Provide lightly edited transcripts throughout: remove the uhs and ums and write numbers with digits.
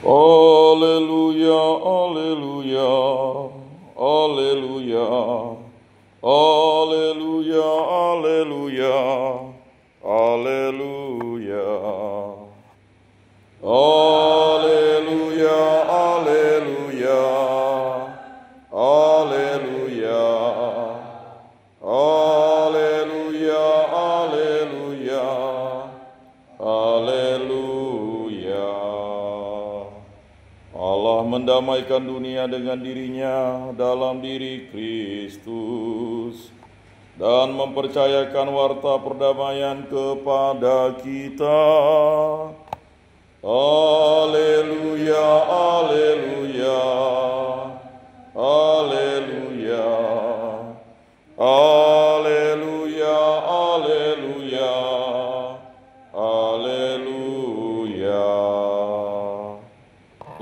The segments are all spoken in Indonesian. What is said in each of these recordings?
Alleluia, alleluia, alleluia, alleluia, alleluia, alleluia, alleluia, alleluia, alleluia, alleluia, alleluia, alleluia. Allah mendamaikan dunia dengan dirinya dalam diri Kristus dan mempercayakan warta perdamaian kepada kita. Alleluia, alleluia, alleluia, alleluia, alleluia, alleluia.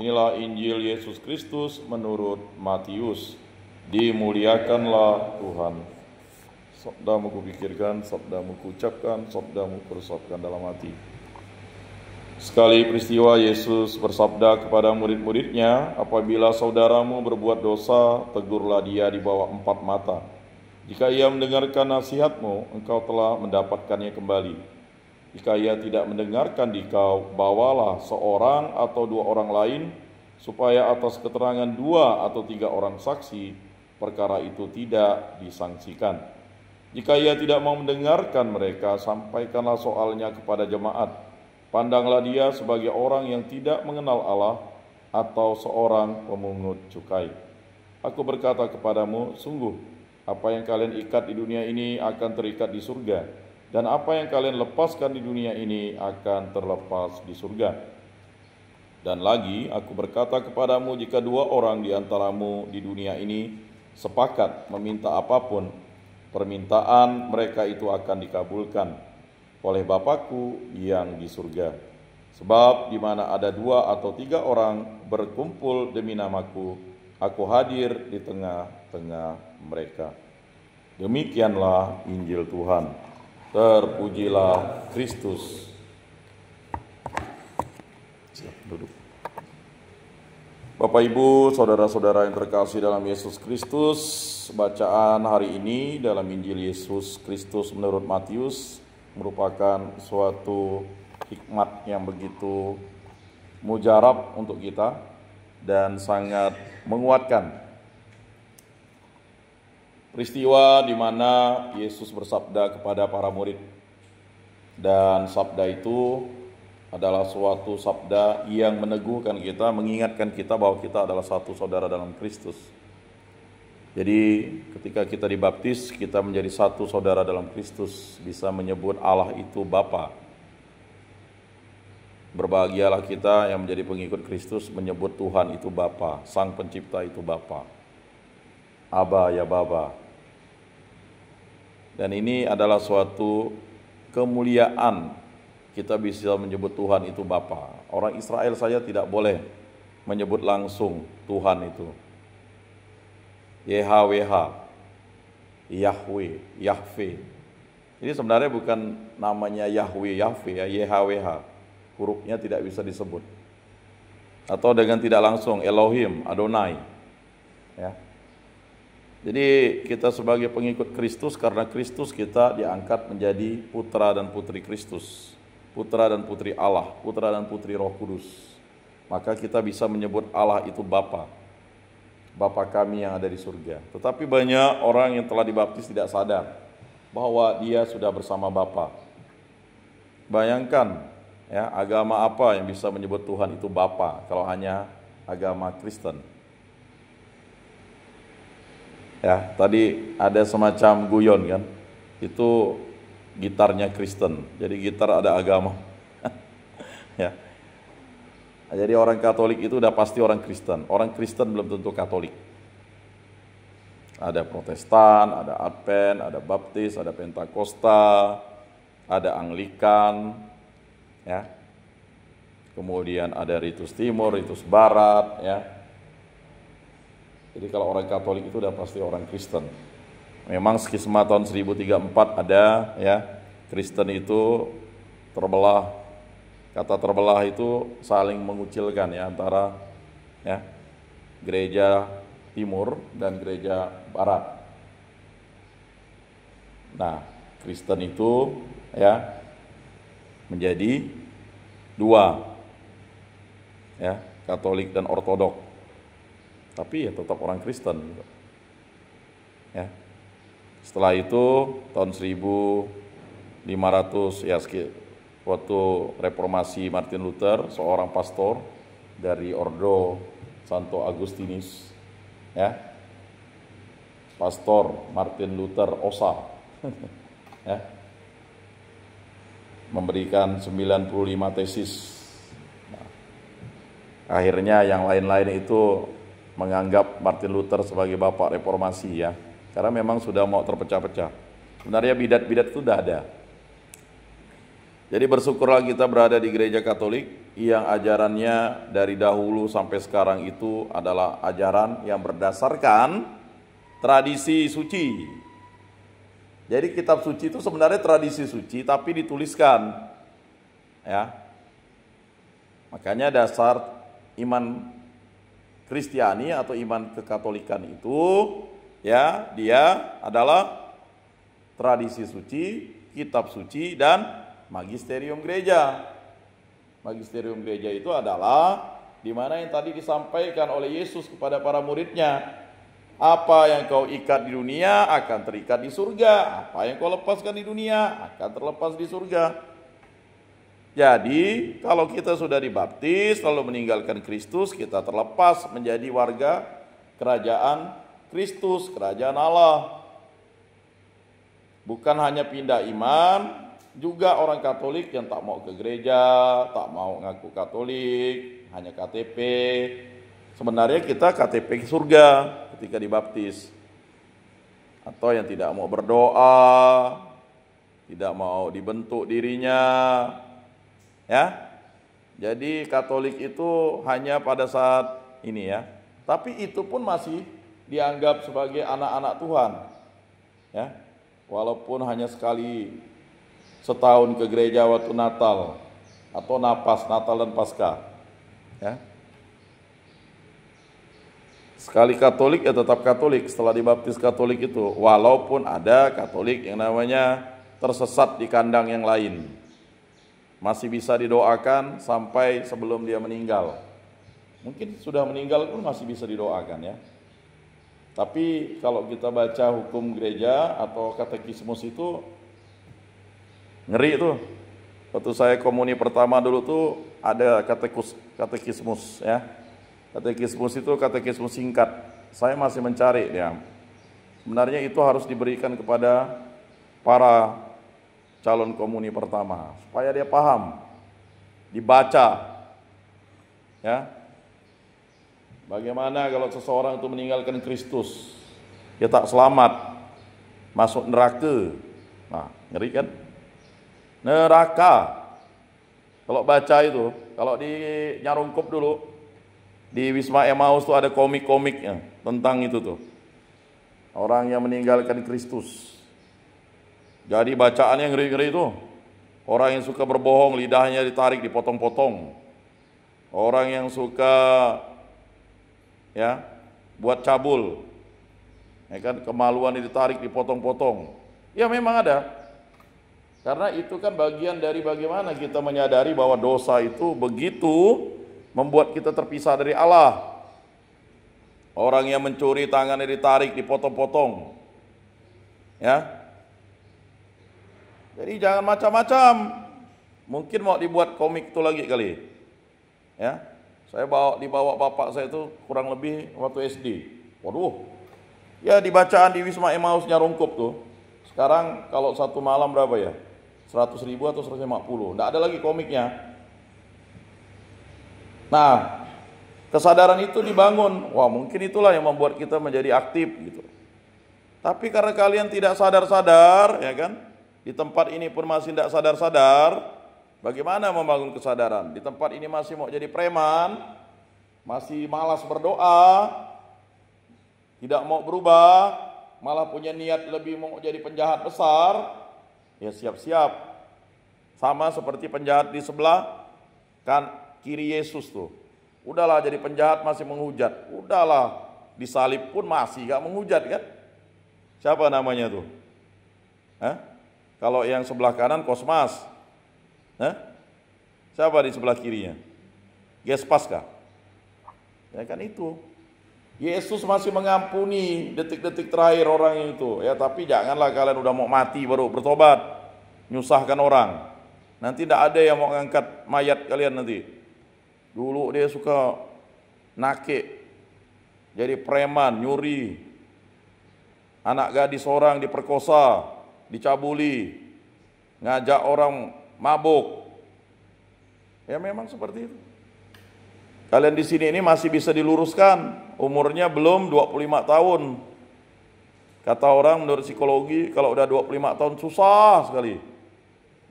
Inilah Injil Yesus Kristus menurut Matius. Dimuliakanlah Tuhan. Sabdamu kupikirkan, sabdamu kuucapkan, sabdamu kuresapkan dalam hati. Sekali peristiwa Yesus bersabda kepada murid-muridnya, apabila saudaramu berbuat dosa, tegurlah dia di bawah 4 mata. Jika ia mendengarkan nasihatmu, engkau telah mendapatkannya kembali. Jika ia tidak mendengarkan dikau, bawalah seorang atau 2 orang lain, supaya atas keterangan 2 atau 3 orang saksi, perkara itu tidak disangsikan. Jika ia tidak mau mendengarkan mereka, sampaikanlah soalnya kepada jemaat. Pandanglah dia sebagai orang yang tidak mengenal Allah, atau seorang pemungut cukai. Aku berkata kepadamu, sungguh, apa yang kalian ikat di dunia ini akan terikat di surga, dan apa yang kalian lepaskan di dunia ini akan terlepas di surga. Dan lagi, aku berkata kepadamu, jika 2 orang di antaramu di dunia ini sepakat meminta apapun, permintaan mereka itu akan dikabulkan oleh Bapa-Ku yang di surga. Sebab di mana ada 2 atau 3 orang berkumpul demi nama-Ku, Aku hadir di tengah-tengah mereka. Demikianlah Injil Tuhan. Terpujilah Kristus. Duduk. Bapak Ibu, saudara-saudara yang terkasih dalam Yesus Kristus, bacaan hari ini dalam Injil Yesus Kristus menurut Matius merupakan suatu hikmat yang begitu mujarab untuk kita dan sangat menguatkan. Peristiwa di mana Yesus bersabda kepada para murid, dan sabda itu adalah suatu sabda yang meneguhkan kita, mengingatkan kita bahwa kita adalah satu saudara dalam Kristus. Jadi ketika kita dibaptis, kita menjadi satu saudara dalam Kristus, bisa menyebut Allah itu Bapa. Berbahagialah kita yang menjadi pengikut Kristus menyebut Tuhan itu Bapa, Sang Pencipta itu Bapa. Aba ya Baba. Dan ini adalah suatu kemuliaan kita bisa menyebut Tuhan itu Bapa. Orang Israel saja tidak boleh menyebut langsung Tuhan itu. YHWH, Yahweh, Yahve. Ini sebenarnya bukan namanya Yahweh, Yahve ya, YHWH. Hurufnya tidak bisa disebut. Atau dengan tidak langsung Elohim, Adonai. Ya. Jadi kita sebagai pengikut Kristus, karena Kristus kita diangkat menjadi putra dan putri Kristus, putra dan putri Allah, putra dan putri Roh Kudus. Maka kita bisa menyebut Allah itu Bapa, Bapa kami yang ada di surga. Tetapi banyak orang yang telah dibaptis tidak sadar bahwa dia sudah bersama Bapa. Bayangkan ya, agama apa yang bisa menyebut Tuhan itu Bapa kalau hanya agama Kristen. Ya, tadi ada semacam guyon kan, itu gitarnya Kristen, jadi gitar ada agama. Ya, jadi orang Katolik itu udah pasti orang Kristen, orang Kristen belum tentu Katolik. Ada Protestan, ada Advent, ada Baptis, ada Pentakosta, ada Anglikan, ya. Kemudian ada Ritus Timur, Ritus Barat, ya. Jadi kalau orang Katolik itu udah pasti orang Kristen. Memang skisma tahun 1034 ada ya, Kristen itu terbelah Kata terbelah itu saling mengucilkan ya antara ya gereja timur dan gereja barat. Nah, Kristen itu ya menjadi dua, ya, Katolik dan Ortodok. Tapi ya tetap orang Kristen. Ya. Setelah itu tahun 1500 ya waktu reformasi Martin Luther, seorang pastor dari Ordo Santo Agustinus, ya, Pastor Martin Luther Osa, ya, memberikan 95 tesis. Nah, akhirnya yang lain-lain itu menganggap Martin Luther sebagai bapak reformasi ya, karena memang sudah mau terpecah-pecah. Sebenarnya bidat-bidat itu sudah ada. Jadi bersyukurlah kita berada di gereja Katolik yang ajarannya dari dahulu sampai sekarang itu adalah ajaran yang berdasarkan tradisi suci. Jadi kitab suci itu sebenarnya tradisi suci tapi dituliskan. Ya. Makanya dasar iman Kristiani atau iman kekatolikan itu ya dia adalah tradisi suci, kitab suci dan magisterium gereja. Magisterium gereja itu adalah di mana yang tadi disampaikan oleh Yesus kepada para muridnya. Apa yang kau ikat di dunia akan terikat di surga. Apa yang kau lepaskan di dunia akan terlepas di surga. Jadi kalau kita sudah dibaptis lalu meninggalkan Kristus, kita terlepas menjadi warga kerajaan Kristus, kerajaan Allah. Bukan hanya pindah iman, juga orang Katolik yang tak mau ke gereja, tak mau ngaku Katolik, hanya KTP. Sebenarnya kita KTP surga ketika dibaptis. Atau yang tidak mau berdoa, tidak mau dibentuk dirinya. Ya. Jadi Katolik itu hanya pada saat ini ya. Tapi itu pun masih dianggap sebagai anak-anak Tuhan. Ya. Walaupun hanya sekali setahun ke gereja waktu Natal atau napas Natal dan Paskah, ya. Sekali Katolik ya tetap Katolik setelah dibaptis Katolik itu, walaupun ada Katolik yang namanya tersesat di kandang yang lain, masih bisa didoakan sampai sebelum dia meninggal. Mungkin sudah meninggal pun masih bisa didoakan ya. Tapi kalau kita baca hukum gereja atau katekismus itu ngeri tuh. Waktu saya komuni pertama dulu tuh ada katekismus ya. Katekismus itu katekismus singkat. Saya masih mencari ya. Sebenarnya itu harus diberikan kepada para calon komuni pertama supaya dia paham, dibaca. Ya. Bagaimana kalau seseorang itu meninggalkan Kristus, dia tak selamat, masuk neraka. Nah, ngeri kan? Neraka. Kalau baca itu, kalau di Nyarungkup dulu, di Wisma Emmaus tuh ada komik-komiknya tentang itu tuh. Orang yang meninggalkan Kristus. Jadi bacaan yang ngeri-ngeri itu. Orang yang suka berbohong, lidahnya ditarik, dipotong-potong. Orang yang suka ya buat cabul, ya kan, kemaluan ditarik, dipotong-potong. Ya memang ada. Karena itu kan bagian dari bagaimana kita menyadari bahwa dosa itu begitu membuat kita terpisah dari Allah. Orang yang mencuri tangannya ditarik, dipotong-potong. Ya. Jadi jangan macam-macam. Mungkin mau dibuat komik itu lagi kali. Ya. Saya dibawa bapak saya itu kurang lebih waktu SD. Waduh. Ya di bacaan di Wisma Emmaus Nyarungkup tuh. Sekarang kalau satu malam berapa ya? 100.000 atau 150. Nggak ada lagi komiknya. Nah, kesadaran itu dibangun. Wah, mungkin itulah yang membuat kita menjadi aktif gitu. Tapi karena kalian tidak sadar-sadar, ya kan? Di tempat ini pun masih tidak sadar-sadar. Bagaimana membangun kesadaran? Di tempat ini masih mau jadi preman, masih malas berdoa, tidak mau berubah, malah punya niat lebih mau jadi penjahat besar. Ya siap-siap. Sama seperti penjahat di sebelah, kan kiri Yesus tuh. Udahlah jadi penjahat masih menghujat. Udahlah disalib pun masih gak menghujat kan? Siapa namanya tuh? Hah? Kalau yang sebelah kanan Kosmas. Hah? Siapa di sebelah kirinya? Gespas kah? Ya kan itu. Yesus masih mengampuni detik-detik terakhir orang itu. Ya tapi janganlah kalian udah mau mati baru bertobat. Nyusahkan orang. Nanti tidak ada yang mau ngangkat mayat kalian nanti. Dulu dia suka nakik. Jadi preman, nyuri. Anak gadis orang diperkosa, dicabuli. Ngajak orang mabuk. Ya memang seperti itu. Kalian di sini ini masih bisa diluruskan, umurnya belum 25 tahun. Kata orang menurut psikologi kalau udah 25 tahun susah sekali.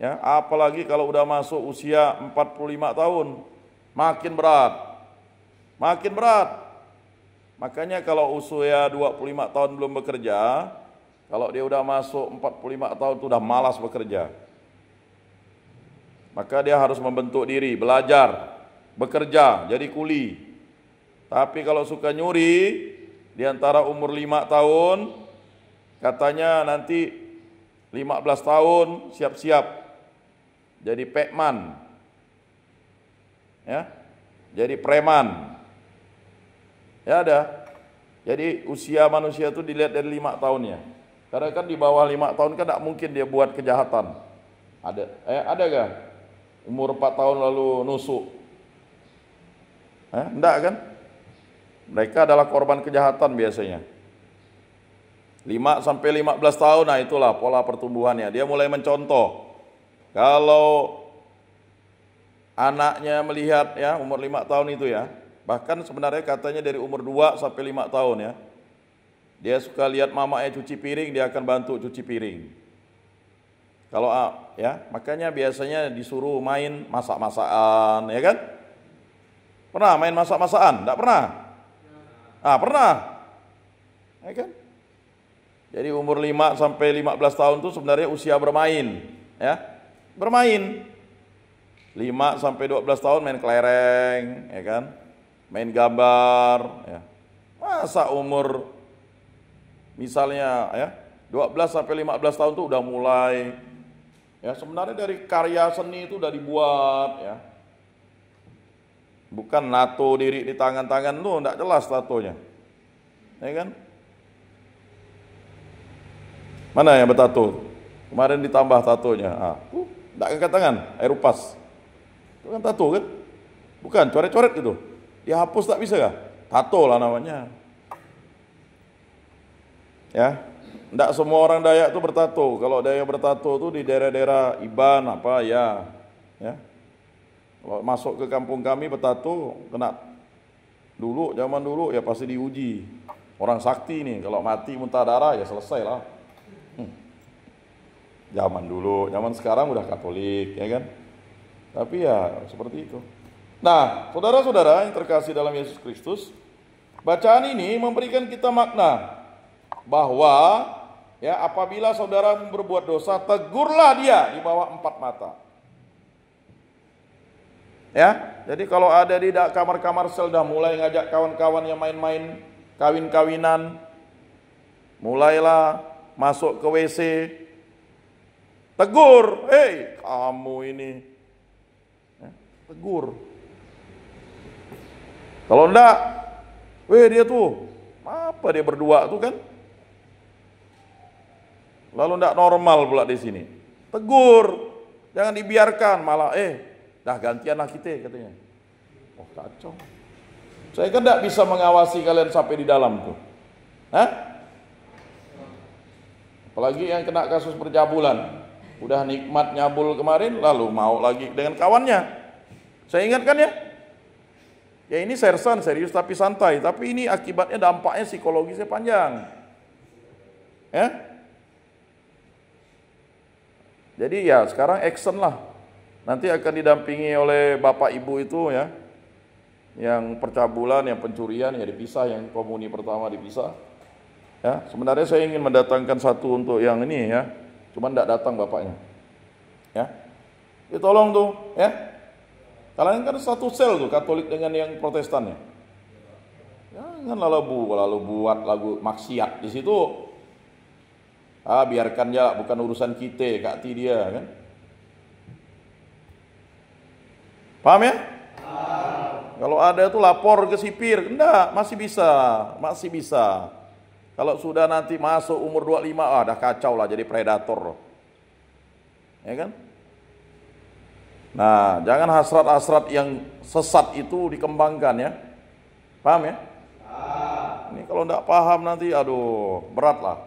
Ya, apalagi kalau udah masuk usia 45 tahun, makin berat. Makin berat. Makanya kalau usia 25 tahun belum bekerja, kalau dia udah masuk 45 tahun itu udah malas bekerja. Maka dia harus membentuk diri, belajar, bekerja, jadi kuli. Tapi kalau suka nyuri, di antara umur 5 tahun, katanya nanti 15 tahun siap-siap jadi pekman. Ya, jadi preman. Ya ada. Jadi usia manusia itu dilihat dari 5 tahunnya. Karena kan di bawah 5 tahun kan tidak mungkin dia buat kejahatan. Ada gak? Umur 4 tahun lalu nusuk. Enggak kan? Mereka adalah korban kejahatan biasanya. 5 sampai 15 tahun, nah itulah pola pertumbuhannya. Dia mulai mencontoh. Kalau anaknya melihat ya umur 5 tahun itu ya, bahkan sebenarnya katanya dari umur 2 sampai 5 tahun ya. Dia suka lihat mamanya cuci piring, dia akan bantu cuci piring. Kalau ya, makanya biasanya disuruh main masak-masakan, ya kan? Pernah main masak-masakan? Enggak pernah? Pernah. Ya kan? Jadi umur 5 sampai 15 tahun itu sebenarnya usia bermain, ya. Bermain. 5 sampai 12 tahun main kelereng, ya kan? Main gambar, ya. Masa umur misalnya ya 12 sampai 15 tahun itu udah mulai ya, sebenarnya dari karya seni itu udah dibuat ya. Bukan nato diri di tangan-tangan tuh enggak jelas tatonya. Ya kan? Mana yang bertato? Kemarin ditambah tatonya. Enggak angkat tangan, air upas. Itu kan tato kan? Bukan coret-coret gitu. Dihapus tak bisa kah? Tato lah namanya. Ya, enggak semua orang Dayak itu bertato. Kalau ada yang bertato itu di daerah-daerah Iban apa ya. Kalau masuk ke kampung kami bertato kena dulu, zaman dulu ya pasti diuji. Orang sakti nih, kalau mati muntah darah ya selesai lah. Zaman dulu, zaman sekarang udah Katolik, ya kan? Tapi ya seperti itu. Nah, saudara-saudara yang terkasih dalam Yesus Kristus, bacaan ini memberikan kita makna bahwa ya apabila saudara berbuat dosa, tegurlah dia di bawah 4 mata. Ya, jadi kalau ada di kamar-kamar sel dah mulai ngajak kawan-kawan yang main-main kawin-kawinan, mulailah masuk ke WC, tegur, hei kamu ini, ya, tegur. Kalau enggak, dia tuh, apa dia berdua tuh kan? Lalu enggak normal pula di sini. Tegur, jangan dibiarkan malah dah gantianlah kita katanya. Oh kacau. Saya kan enggak bisa mengawasi kalian sampai di dalam tuh. Apalagi yang kena kasus percabulan. Udah nikmat nyabul kemarin lalu mau lagi dengan kawannya. Saya ingatkan ya. Ya ini sersan serius tapi santai, tapi ini akibatnya dampaknya psikologisnya panjang. Ya. Jadi ya sekarang action lah. Nanti akan didampingi oleh bapak ibu itu ya. Yang percabulan, yang pencurian ya dipisah, yang komuni pertama dipisah. Ya, sebenarnya saya ingin mendatangkan satu untuk yang ini ya. Cuman enggak datang bapaknya. Ya. Tolong tuh ya. Kalian kan satu sel tuh, Katolik dengan yang Protestan ya. Jangan lalu buat lagu maksiat di situ. Biarkan ya, bukan urusan kita, kati dia kan. Paham ya? Kalau ada tuh lapor ke sipir, enggak, masih bisa. Kalau sudah nanti masuk umur 25, dah kacau lah, jadi predator. Ya kan? Nah, jangan hasrat-hasrat yang sesat itu dikembangkan ya. Paham ya? Ini kalau enggak paham nanti, aduh, berat lah.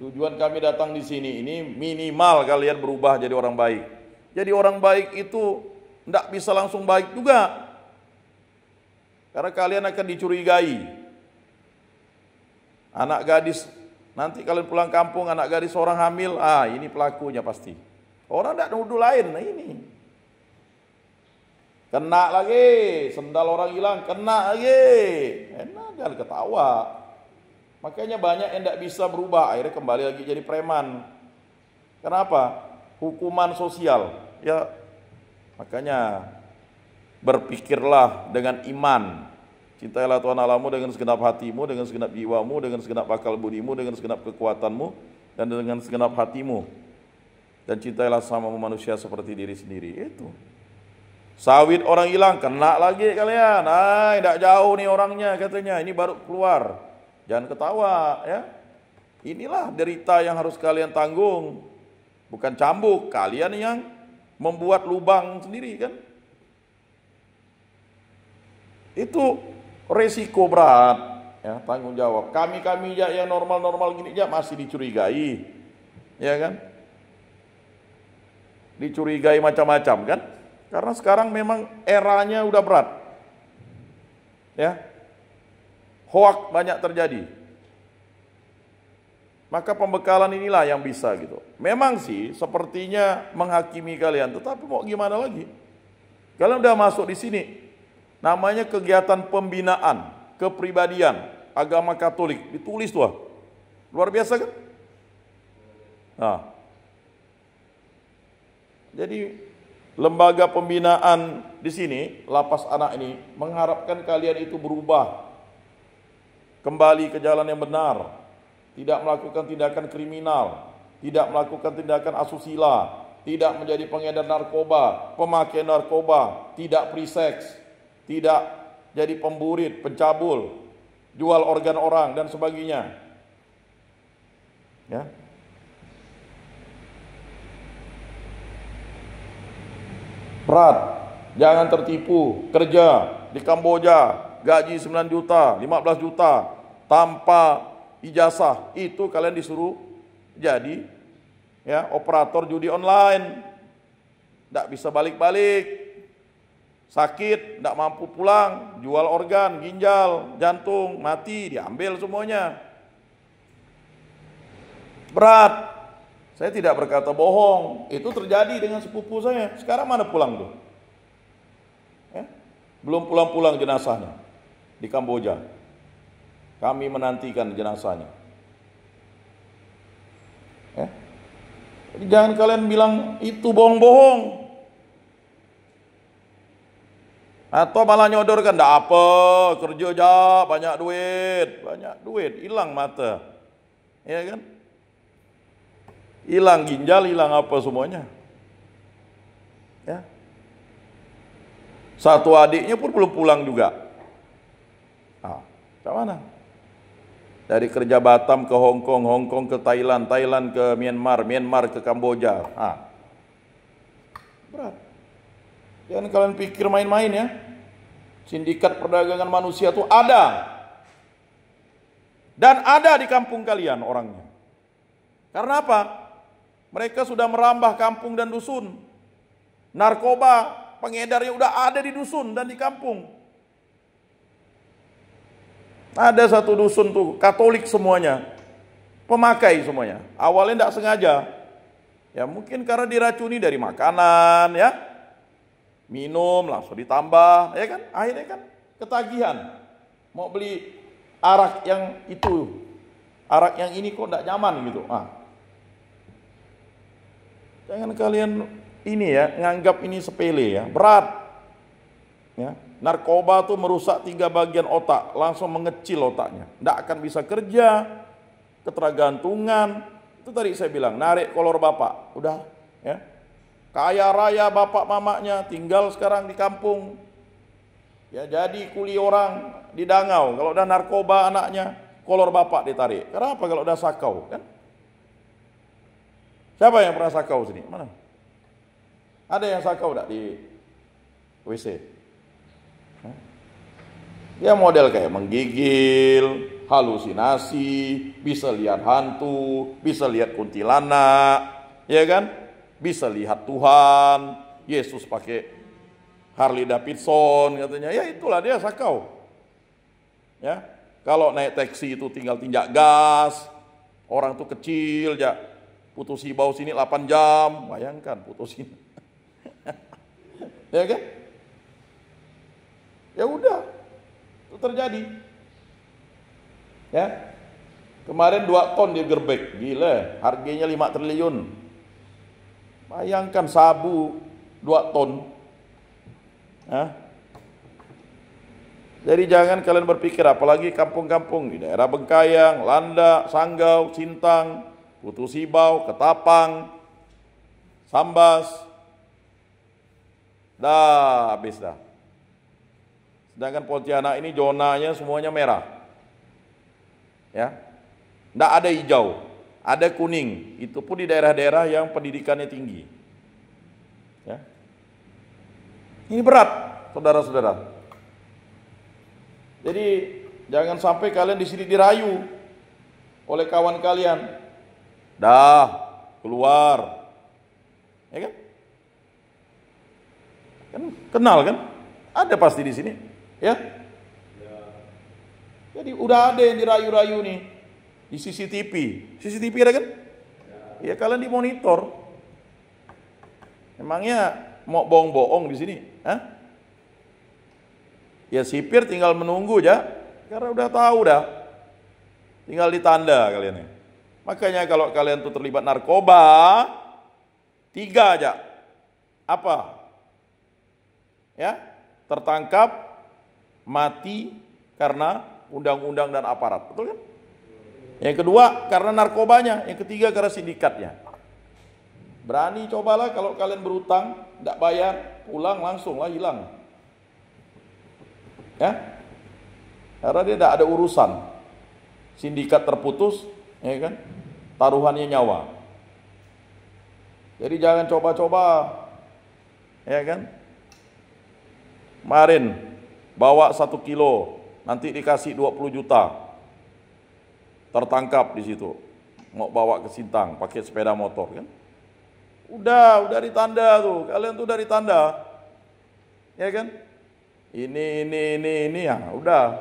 Tujuan kami datang di sini ini minimal kalian berubah jadi orang baik. Jadi orang baik itu enggak bisa langsung baik juga. Karena kalian akan dicurigai. Anak gadis, nanti kalian pulang kampung, anak gadis orang hamil, ini pelakunya pasti. Orang enggak nuduh lain, nah ini. Kena lagi, sendal orang hilang, kena lagi. Enak, jangan ketawa. Makanya banyak yang tidak bisa berubah, akhirnya kembali lagi jadi preman. Kenapa? Hukuman sosial. Ya, makanya berpikirlah dengan iman. Cintailah Tuhan Allahmu dengan segenap hatimu, dengan segenap jiwamu, dengan segenap akal budimu, dengan segenap kekuatanmu, dan dengan segenap hatimu. Dan cintailah sama manusia seperti diri sendiri. Itu. Sawit orang hilang, kena lagi kalian. Tidak jauh nih orangnya katanya. Ini baru keluar. Jangan ketawa ya. Inilah derita yang harus kalian tanggung. Bukan cambuk, kalian yang membuat lubang sendiri kan. Itu resiko berat ya, tanggung jawab. Kami yang normal-normal gini aja masih dicurigai. Ya kan? Dicurigai macam-macam kan? Karena sekarang memang eranya udah berat. Ya. Hoak banyak terjadi. Maka pembekalan inilah yang bisa gitu. Memang sih sepertinya menghakimi kalian, tetapi mau gimana lagi? Kalian udah masuk di sini. Namanya kegiatan pembinaan kepribadian agama Katolik, ditulis tuh. Luar biasa kan? Nah. Jadi lembaga pembinaan di sini, Lapas Anak ini mengharapkan kalian itu berubah. Kembali ke jalan yang benar. Tidak melakukan tindakan kriminal, tidak melakukan tindakan asusila, tidak menjadi pengedar narkoba, pemakaian narkoba, tidak free sex, tidak jadi pemburit, pencabul, jual organ orang dan sebagainya. Ya. Berat, jangan tertipu, kerja di Kamboja, gaji 9 juta, 15 juta, tanpa ijazah, itu kalian disuruh jadi ya operator judi online. Tidak bisa balik-balik, sakit, tidak mampu pulang, jual organ, ginjal, jantung, mati, diambil semuanya. Berat. Saya tidak berkata bohong, itu terjadi dengan sepupu saya. Sekarang mana pulang tuh? Ya? Belum pulang-pulang jenazahnya di Kamboja. Kami menantikan jenazahnya. Ya? Jadi jangan kalian bilang itu bohong-bohong. Atau malah nyodorkan, enggak apa, kerja aja, banyak duit, hilang mata. Ya kan? Hilang ginjal, hilang apa semuanya. Ya. Satu adiknya pun belum pulang juga. Ke mana? Dari kerja Batam ke Hong Kong, Hong Kong ke Thailand, Thailand ke Myanmar, Myanmar ke Kamboja. Berat. Jangan kalian pikir main-main ya. Sindikat perdagangan manusia itu ada. Dan ada di kampung kalian orangnya. Karena apa? Mereka sudah merambah kampung dan dusun. Narkoba, pengedarnya udah ada di dusun dan di kampung. Ada satu dusun tuh, Katolik semuanya. Pemakai semuanya. Awalnya tidak sengaja. Ya mungkin karena diracuni dari makanan ya. Minum langsung ditambah, ya kan? Akhirnya kan ketagihan. Mau beli arak yang itu. Arak yang ini kok tidak nyaman gitu. Jangan kalian ini ya, nganggap ini sepele ya, berat. Ya, narkoba tuh merusak 3 bagian otak, langsung mengecil otaknya, tidak akan bisa kerja, ketergantungan. Itu tadi saya bilang, narik kolor bapak, udah, ya, kaya raya bapak mamanya, tinggal sekarang di kampung, ya jadi kuli orang di Dangau. Kalau udah narkoba anaknya, kolor bapak ditarik. Kenapa? Kalau udah sakau, kan? Siapa yang pernah sakau sini? Mana? Ada yang sakau enggak di WC? Ya model kayak menggigil, halusinasi, bisa lihat hantu, bisa lihat kuntilanak, ya kan? Bisa lihat Tuhan, Yesus pakai Harley Davidson katanya. Ya itulah dia sakau. Ya, kalau naik taksi itu tinggal tinjak gas, orang tuh kecil ya, putusi bau sini 8 jam, bayangkan putusin. Ya kan? Ya udah, itu terjadi. Ya. Kemarin 2 ton dia gerbek, gila, harganya 5 triliun. Bayangkan sabu 2 ton. Ya. Jadi jangan kalian berpikir, apalagi kampung-kampung di daerah Bengkayang, Landak, Sanggau, Sintang, Putu Sibau, Ketapang, Sambas, dah habis dah. Sedangkan Pontianak ini zonanya semuanya merah. Ya. Enggak ada hijau, ada kuning. Itu pun di daerah-daerah yang pendidikannya tinggi. Ya. Ini berat, saudara-saudara. Jadi jangan sampai kalian di sini dirayu oleh kawan kalian. Dah, keluar. Ya kan? Kan kenal kan? Ada pasti di sini. Ya. Jadi udah ada yang dirayu-rayu nih di CCTV. CCTV ada kan? Ya kalian dimonitor. Emangnya mau bohong-bohong di sini? Hah? Ya sipir tinggal menunggu aja, karena udah tahu dah. Tinggal ditanda kalian. Makanya kalau kalian tuh terlibat narkoba, 3 aja. Apa? Ya, tertangkap, mati karena undang-undang dan aparat, betul kan? Yang kedua karena narkobanya, yang ketiga karena sindikatnya. Berani cobalah kalau kalian berutang, tidak bayar, pulang langsung lah hilang. Ya, karena dia tidak ada urusan, sindikat terputus, ya kan? Taruhannya nyawa. Jadi jangan coba-coba, ya kan? Kemarin bawa 1 kilo, nanti dikasih 20 juta. Tertangkap di situ. Mau bawa ke Sintang pakai sepeda motor kan. Udah ditanda tuh. Kalian tuh udah ditanda. Ya kan? Ini ya, udah.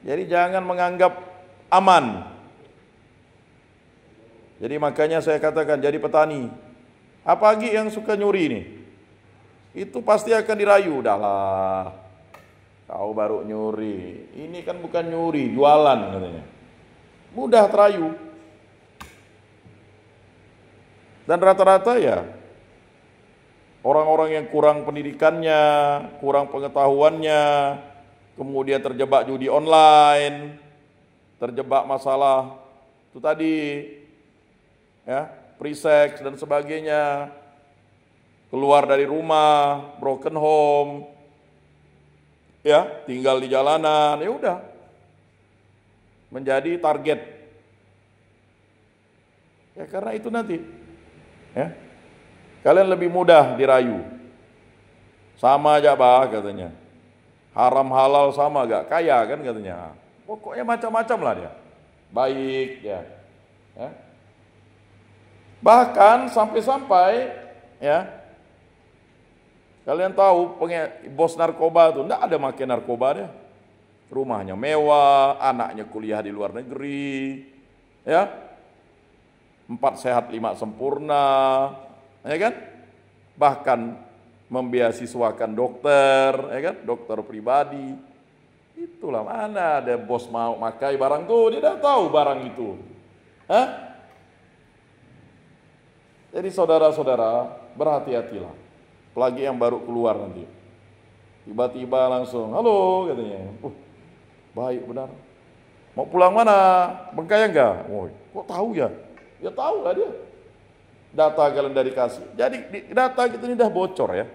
Jadi jangan menganggap aman. Jadi makanya saya katakan jadi petani. Apalagi yang suka nyuri nih. Itu pasti akan dirayu, udahlah. Kau baru nyuri. Ini kan bukan nyuri, jualan katanya. Mudah terayu. Dan rata-rata ya orang-orang yang kurang pendidikannya, kurang pengetahuannya, kemudian terjebak judi online, terjebak masalah itu tadi, ya, free sex dan sebagainya. Keluar dari rumah, broken home, ya, tinggal di jalanan, ya udah, menjadi target. Ya karena itu nanti, ya, kalian lebih mudah dirayu. Sama aja bah katanya, haram halal sama gak, kaya kan katanya. Pokoknya macam-macam lah dia, baik ya. Bahkan sampai-sampai, ya. Kalian tahu bos narkoba itu enggak ada makin narkoba dia. Rumahnya mewah, anaknya kuliah di luar negeri. Ya. 4 sehat 5 sempurna. Ya kan? Bahkan membiasiswakan dokter, ya kan? Dokter pribadi. Itulah, mana ada bos mau pakai barang tuh, dia udah tahu barang itu. Hah? Jadi saudara-saudara, berhati-hatilah. Apalagi yang baru keluar nanti. Tiba-tiba langsung, halo katanya. Baik benar. Mau pulang mana? Bengkayang enggak? Kok tahu ya? Ya tahu lah dia. Data kalian dari kasih. Jadi data kita ini udah bocor ya.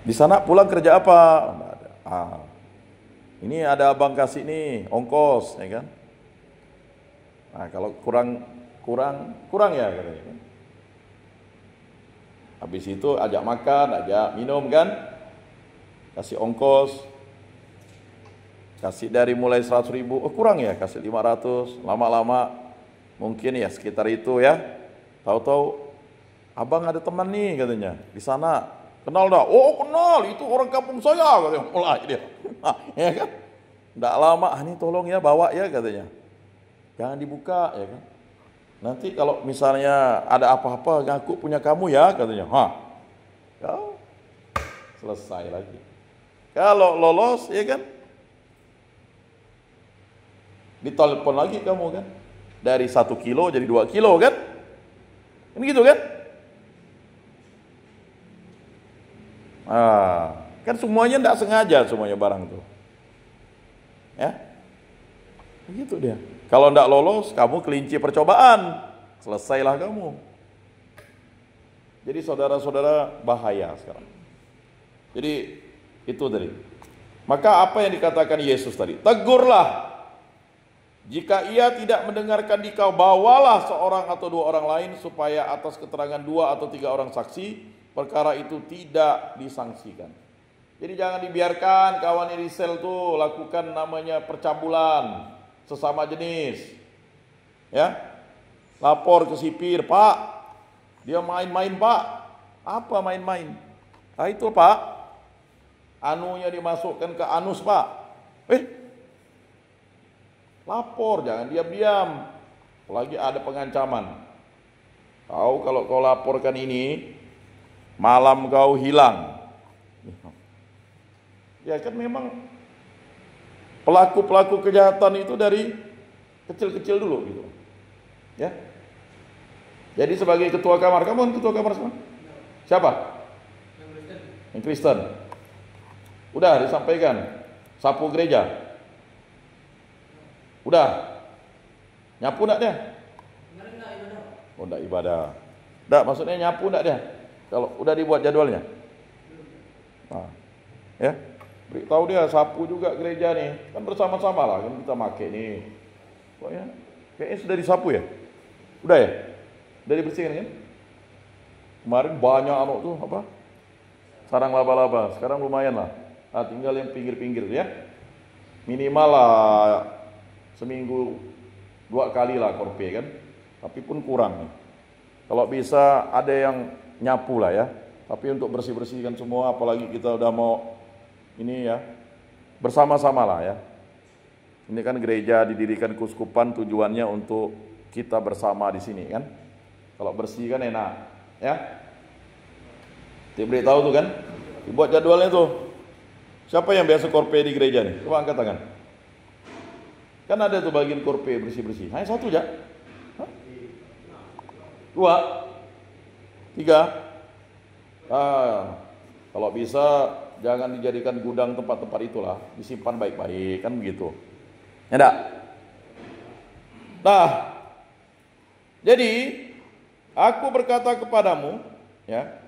Di sana pulang kerja apa? Nggak ada. Ini ada abang kasih nih ongkos, ya kan? Nah kalau kurang ya katanya. Habis itu ajak makan, ajak minum kan? Kasih ongkos, kasih dari mulai 100.000, kurang ya, kasih 500, lama-lama mungkin ya sekitar itu ya. Tahu-tahu abang ada teman nih katanya di sana, kenal dah? Oh kenal, itu orang kampung saya katanya, mulai dia. Nah, ya kan? Nggak lama, ini tolong ya bawa ya katanya, jangan dibuka ya kan. Nanti kalau misalnya ada apa-apa ngaku punya kamu ya katanya, ya, selesai lagi. Kalau lolos ya kan, ditelepon lagi kamu kan, dari 1 kilo jadi 2 kilo kan, ini gitu kan? Kan semuanya tidak sengaja semuanya barang tuh, ya, begitu dia. Kalau tidak lolos, kamu kelinci percobaan, selesailah kamu. Jadi saudara-saudara bahaya sekarang. Jadi itu tadi. Maka apa yang dikatakan Yesus tadi? Tegurlah. Jika ia tidak mendengarkan dikau, bawalah seorang atau 2 orang lain, supaya atas keterangan 2 atau 3 orang saksi, perkara itu tidak disangsikan. Jadi jangan dibiarkan kawan Irisel tuh lakukan namanya percabulan sesama jenis, ya, lapor ke sipir, Pak, dia main-main Pak. Apa main-main? Itu Pak, anunya dimasukkan ke anus Pak. Lapor, jangan diam-diam, apalagi ada pengancaman. Tahu kalau kau laporkan ini, malam kau hilang. Ya kan memang pelaku-pelaku kejahatan itu dari kecil-kecil dulu gitu. Ya. Jadi sebagai ketua kamar, kamu kan ketua kamar semua? Siapa? Yang Kristen. Udah disampaikan. Sapu gereja. Udah. Nyapu enggak dia? Oh, enggak ibadah. Enggak, maksudnya nyapu enggak dia? Kalau udah dibuat jadwalnya. Nah, ya. Beritahu dia sapu juga gereja nih, kan bersama-sama lah kan kita make nih. Pokoknya kayaknya sudah disapu ya, udah ya, udah dibersihkan kan? Kemarin banyak tuh apa? Sarang laba-laba, sekarang lumayan lah. Tinggal yang pinggir-pinggir ya, minimal lah seminggu 2 kali lah korpe kan, tapi pun kurang nih. Kalau bisa ada yang nyapu lah ya, tapi untuk bersih-bersihkan semua, apalagi kita udah mau ini ya, bersama-sama lah ya. Ini kan gereja didirikan keuskupan tujuannya untuk kita bersama di sini kan. Kalau bersih kan enak, ya. Dia tahu tuh kan, dibuat jadwalnya tuh. Siapa yang biasa korpe di gereja nih? Coba angkat tangan. Kan ada tuh bagian korpe bersih-bersih. Hanya 1 aja. 2, 3. Kalau bisa jangan dijadikan gudang tempat-tempat itulah, disimpan baik-baik kan begitu. Ya enggak? Nah, jadi aku berkata kepadamu, ya,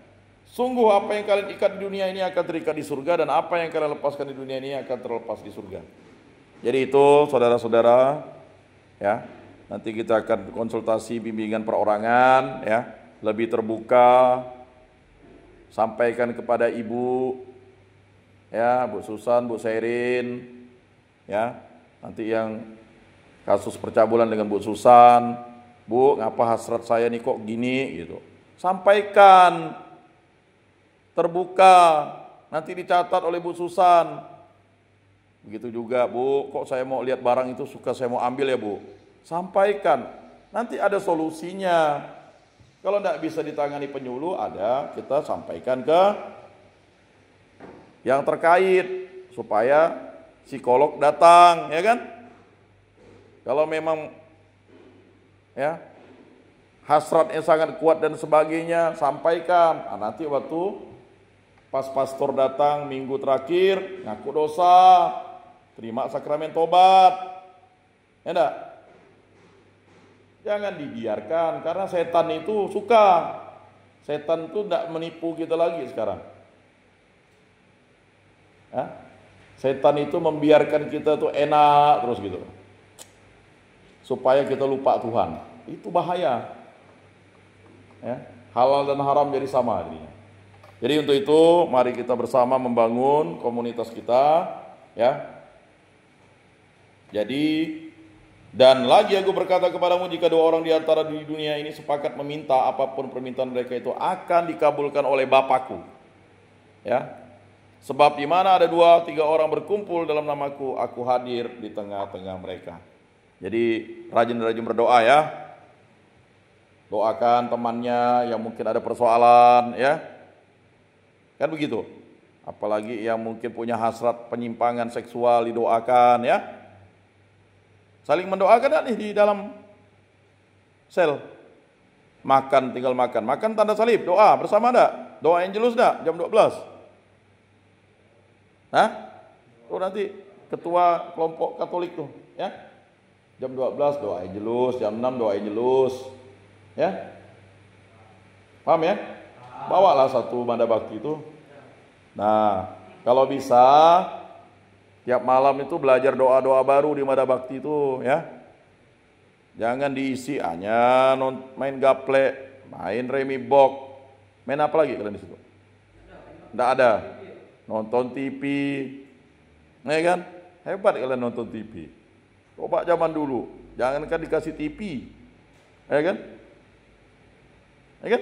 sungguh apa yang kalian ikat di dunia ini akan terikat di surga, dan apa yang kalian lepaskan di dunia ini akan terlepas di surga. Jadi itu saudara-saudara, ya, nanti kita akan konsultasi bimbingan perorangan, ya, lebih terbuka, sampaikan kepada ibu, ya, Bu Susan, Bu Sairin, ya, nanti yang kasus percabulan dengan Bu Susan, Bu, ngapa hasrat saya nih kok gini gitu, sampaikan, terbuka, nanti dicatat oleh Bu Susan. Begitu juga Bu, kok saya mau lihat barang itu suka saya mau ambil ya Bu, sampaikan, nanti ada solusinya. Kalau tidak bisa ditangani penyuluh, kita sampaikan ke yang terkait supaya psikolog datang, ya kan? Kalau memang ya hasratnya sangat kuat dan sebagainya, sampaikan. Nah, nanti waktu pas pastor datang minggu terakhir, ngaku dosa, terima sakramen tobat. Ya enggak? Jangan dibiarkan, karena setan itu suka. Setan itu enggak menipu kita lagi sekarang. Setan itu membiarkan kita tuh enak terus gitu, supaya kita lupa Tuhan. Itu bahaya. Ya, halal dan haram jadi sama jadinya. Jadi untuk itu mari kita bersama membangun komunitas kita, ya. Jadi, dan lagi aku berkata kepadamu, jika dua orang di antara di dunia ini sepakat meminta apapun permintaan mereka itu akan dikabulkan oleh Bapakku. Ya. Sebab di mana ada 2-3 orang berkumpul dalam namaku, aku hadir di tengah-tengah mereka. Jadi rajin-rajin berdoa ya. Doakan temannya yang mungkin ada persoalan ya. Kan begitu. Apalagi yang mungkin punya hasrat penyimpangan seksual, didoakan ya. Saling mendoakan nih di dalam sel. Makan, tinggal makan. Makan tanda salib, doa bersama enggak? Doa Angelus enggak? Jam 12. Tuh nanti ketua kelompok Katolik tuh ya. Jam 12 doa Angelus, jam 6 doa Angelus. Ya. Paham ya? Bawalah satu Manda Bakti itu. Nah, kalau bisa tiap malam itu belajar doa-doa baru di Manda Bakti itu ya. Jangan diisi hanya main gaple, main remi bok. Main apa lagi kalian di situ? Enggak ada. Nonton TV. Ya kan? Hebat kalian nonton TV. Coba zaman dulu, jangankan dikasih TV. Ya kan? Ya kan?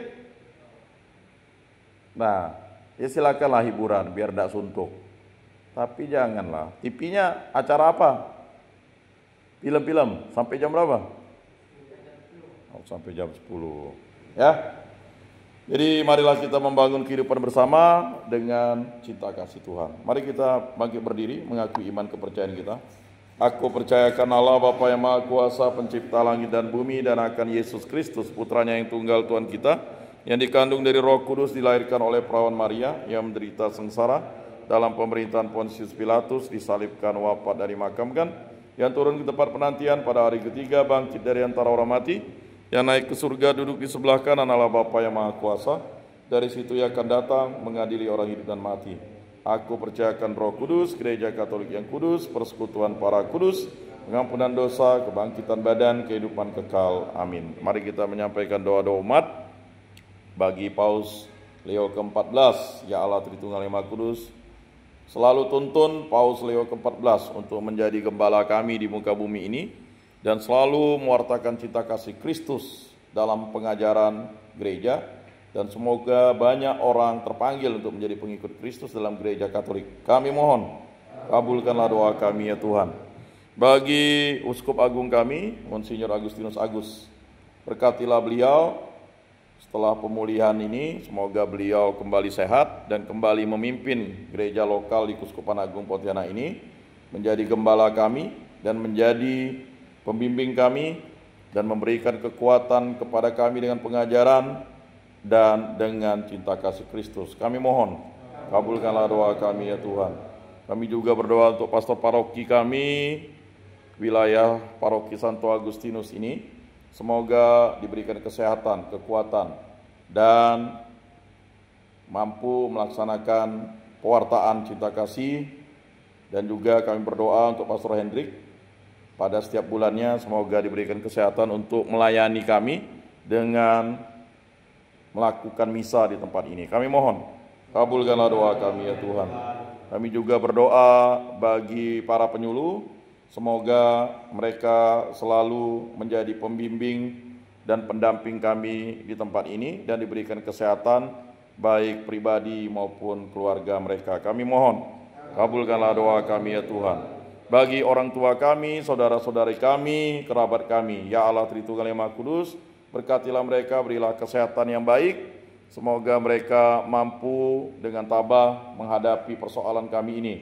Nah, ya silakanlah hiburan biar tidak suntuk. Tapi janganlah. TV-nya acara apa? Film-film. Sampai jam berapa? Sampai jam 10. Ya. Jadi marilah kita membangun kehidupan bersama dengan cinta kasih Tuhan. Mari kita bangkit berdiri mengakui iman kepercayaan kita. Aku percayakan Allah Bapa yang Maha Kuasa, pencipta langit dan bumi, dan akan Yesus Kristus, putranya yang tunggal Tuhan kita, yang dikandung dari Roh Kudus, dilahirkan oleh perawan Maria, yang menderita sengsara dalam pemerintahan Pontius Pilatus, disalibkan, wafat dan dimakamkan, yang turun ke tempat penantian pada hari ketiga, bangkit dari antara orang mati, yang naik ke surga, duduk di sebelah kanan Allah Bapa yang Maha Kuasa. Dari situ ia akan datang mengadili orang hidup dan mati. Aku percayakan Roh Kudus, Gereja Katolik yang kudus, persekutuan para kudus, pengampunan dosa, kebangkitan badan, kehidupan kekal. Amin. Mari kita menyampaikan doa-doa umat bagi Paus Leo ke-14. Ya Allah Tritunggal yang Maha Kudus, selalu tuntun Paus Leo ke-14 untuk menjadi gembala kami di muka bumi ini, dan selalu mewartakan cinta kasih Kristus dalam pengajaran gereja, dan semoga banyak orang terpanggil untuk menjadi pengikut Kristus dalam gereja Katolik. Kami mohon, kabulkanlah doa kami ya Tuhan. Bagi Uskup Agung kami, Monsinyur Agustinus Agus, berkatilah beliau setelah pemulihan ini, semoga beliau kembali sehat dan kembali memimpin gereja lokal di Kuskupan Agung Pontianak ini, menjadi gembala kami dan menjadi pembimbing kami, dan memberikan kekuatan kepada kami dengan pengajaran dan dengan cinta kasih Kristus. Kami mohon, kabulkanlah doa kami ya Tuhan. Kami juga berdoa untuk pastor paroki kami, wilayah paroki Santo Agustinus ini, semoga diberikan kesehatan, kekuatan, dan mampu melaksanakan pewartaan cinta kasih. Dan juga kami berdoa untuk Pastor Hendrik, pada setiap bulannya semoga diberikan kesehatan untuk melayani kami dengan melakukan misa di tempat ini. Kami mohon, kabulkanlah doa kami ya Tuhan. Kami juga berdoa bagi para penyuluh, semoga mereka selalu menjadi pembimbing dan pendamping kami di tempat ini, dan diberikan kesehatan baik pribadi maupun keluarga mereka. Kami mohon, kabulkanlah doa kami ya Tuhan. Bagi orang tua kami, saudara-saudari kami, kerabat kami, ya Allah Tritunggal yang Maha Kudus, berkatilah mereka, berilah kesehatan yang baik. Semoga mereka mampu dengan tabah menghadapi persoalan kami ini.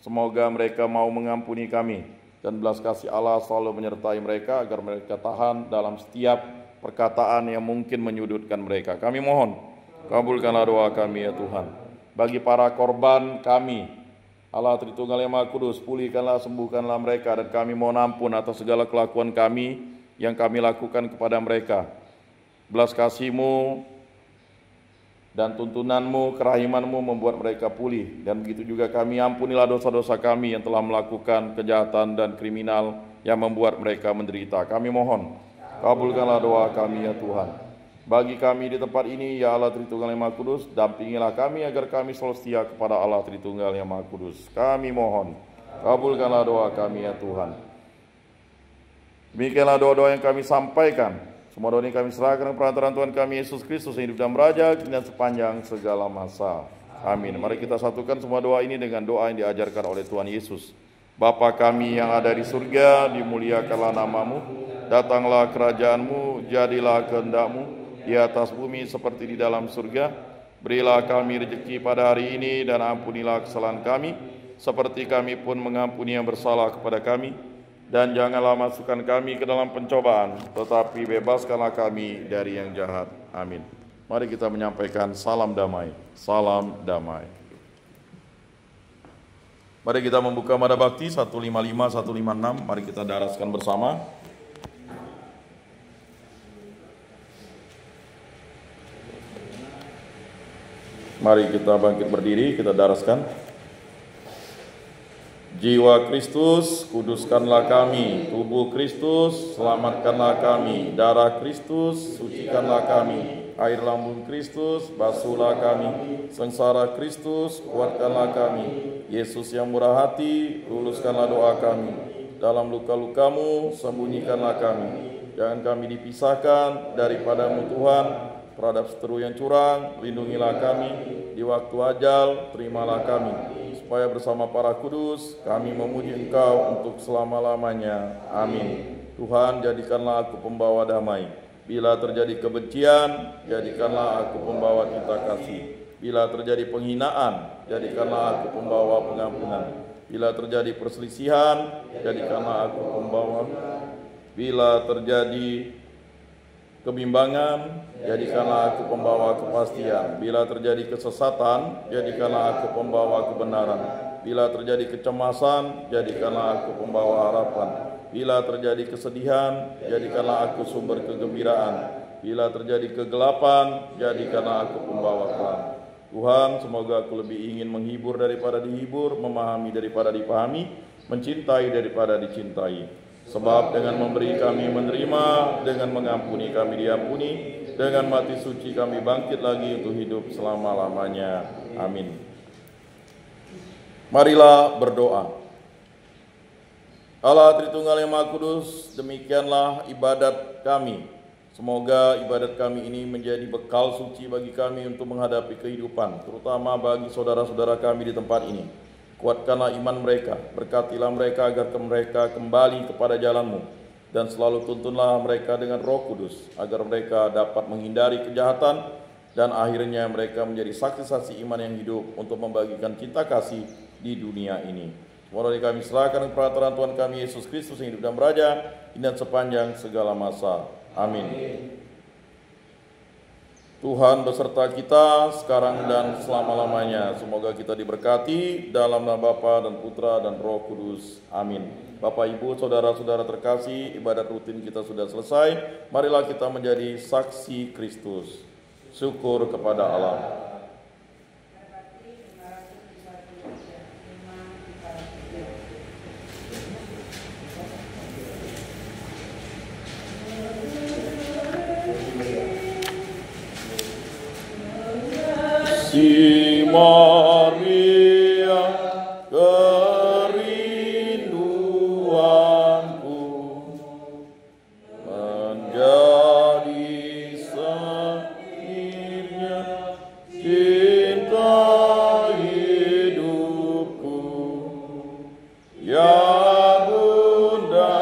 Semoga mereka mau mengampuni kami, dan belas kasih Allah selalu menyertai mereka agar mereka tahan dalam setiap perkataan yang mungkin menyudutkan mereka. Kami mohon, kabulkanlah doa kami ya Tuhan. Bagi para korban kami, Allah Tritunggal yang Maha Kudus, pulihkanlah, sembuhkanlah mereka, dan kami mohon ampun atas segala kelakuan kami yang kami lakukan kepada mereka. Belas kasih-Mu dan tuntunan-Mu, kerahiman-Mu membuat mereka pulih. Dan begitu juga kami, ampunilah dosa-dosa kami yang telah melakukan kejahatan dan kriminal yang membuat mereka menderita. Kami mohon, kabulkanlah doa kami ya Tuhan. Bagi kami di tempat ini, ya Allah Tritunggal yang Maha Kudus, dampingilah kami agar kami selalu setia kepada Allah Tritunggal yang Maha Kudus. Kami mohon, kabulkanlah doa kami ya Tuhan. Demikianlah doa-doa yang kami sampaikan. Semua doa ini kami serahkan perantaraan Tuhan kami Yesus Kristus yang hidup dan beraja dan sepanjang segala masa. Amin. Mari kita satukan semua doa ini dengan doa yang diajarkan oleh Tuhan Yesus. Bapa kami yang ada di surga, dimuliakanlah nama-Mu, datanglah kerajaan-Mu, jadilah kehendak-Mu di atas bumi seperti di dalam surga. Berilah kami rezeki pada hari ini, dan ampunilah kesalahan kami seperti kami pun mengampuni yang bersalah kepada kami. Dan janganlah masukkan kami ke dalam pencobaan, tetapi bebaskanlah kami dari yang jahat. Amin. Mari kita menyampaikan salam damai. Salam damai. Mari kita membuka Mada Bakti 155, 156. Mari kita daraskan bersama. Mari kita bangkit berdiri, kita daraskan. Jiwa Kristus, kuduskanlah kami. Tubuh Kristus, selamatkanlah kami. Darah Kristus, sucikanlah kami. Air lambung Kristus, basuhlah kami. Sengsara Kristus, kuatkanlah kami. Yesus yang murah hati, luluskanlah doa kami. Dalam luka-lukamu, sembunyikanlah kami. Jangan kami dipisahkan daripada-Mu Tuhan. Terhadap seteru yang curang, lindungilah kami. Di waktu ajal, terimalah kami. Supaya bersama para kudus, kami memuji Engkau untuk selama-lamanya. Amin. Tuhan, jadikanlah aku pembawa damai. Bila terjadi kebencian, jadikanlah aku pembawa cinta kasih. Bila terjadi penghinaan, jadikanlah aku pembawa pengampunan. Bila terjadi perselisihan, jadikanlah aku pembawa. Bila terjadi kebimbangan, jadikanlah aku pembawa kepastian. Bila terjadi kesesatan, jadikanlah aku pembawa kebenaran. Bila terjadi kecemasan, jadikanlah aku pembawa harapan. Bila terjadi kesedihan, jadikanlah aku sumber kegembiraan. Bila terjadi kegelapan, jadikanlah aku pembawa terang. Tuhan, semoga aku lebih ingin menghibur daripada dihibur, memahami daripada dipahami, mencintai daripada dicintai. Sebab dengan memberi kami menerima, dengan mengampuni kami diampuni, dengan mati suci kami bangkit lagi untuk hidup selama-lamanya. Amin. Marilah berdoa. Allah Tritunggal yang Maha Kudus, demikianlah ibadat kami. Semoga ibadat kami ini menjadi bekal suci bagi kami untuk menghadapi kehidupan, terutama bagi saudara-saudara kami di tempat ini. Kuatkanlah iman mereka, berkatilah mereka agar mereka kembali kepada jalan-Mu, dan selalu tuntunlah mereka dengan Roh Kudus, agar mereka dapat menghindari kejahatan, dan akhirnya mereka menjadi saksi-saksi iman yang hidup untuk membagikan cinta kasih di dunia ini. Semua dari kami serahkan perantaraan Tuhan kami Yesus Kristus yang hidup dan beraja, dan sepanjang segala masa. Amin. Tuhan beserta kita sekarang dan selama-lamanya. Semoga kita diberkati dalam nama Bapa dan Putra dan Roh Kudus. Amin. Bapak, Ibu, saudara-saudara terkasih, ibadat rutin kita sudah selesai. Marilah kita menjadi saksi Kristus. Syukur kepada Allah. Si Maria, kerinduanku, menjadi sahirnya cinta hidupku. Ya Bunda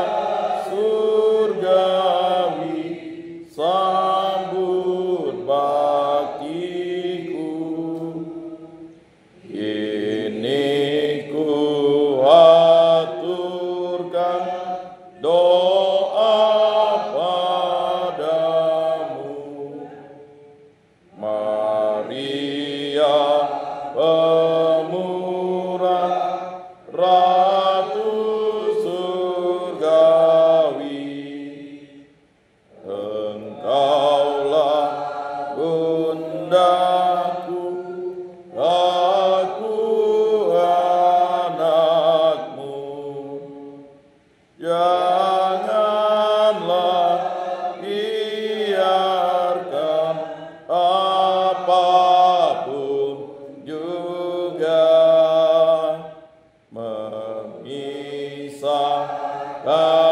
surgawi, sambut baktiku. Ini ku aturkan doa padamu. pemurah, Ratu surgawi. Engkaulah bundaku, aku anakmu. Janganlah biarkan apapun juga memisahkan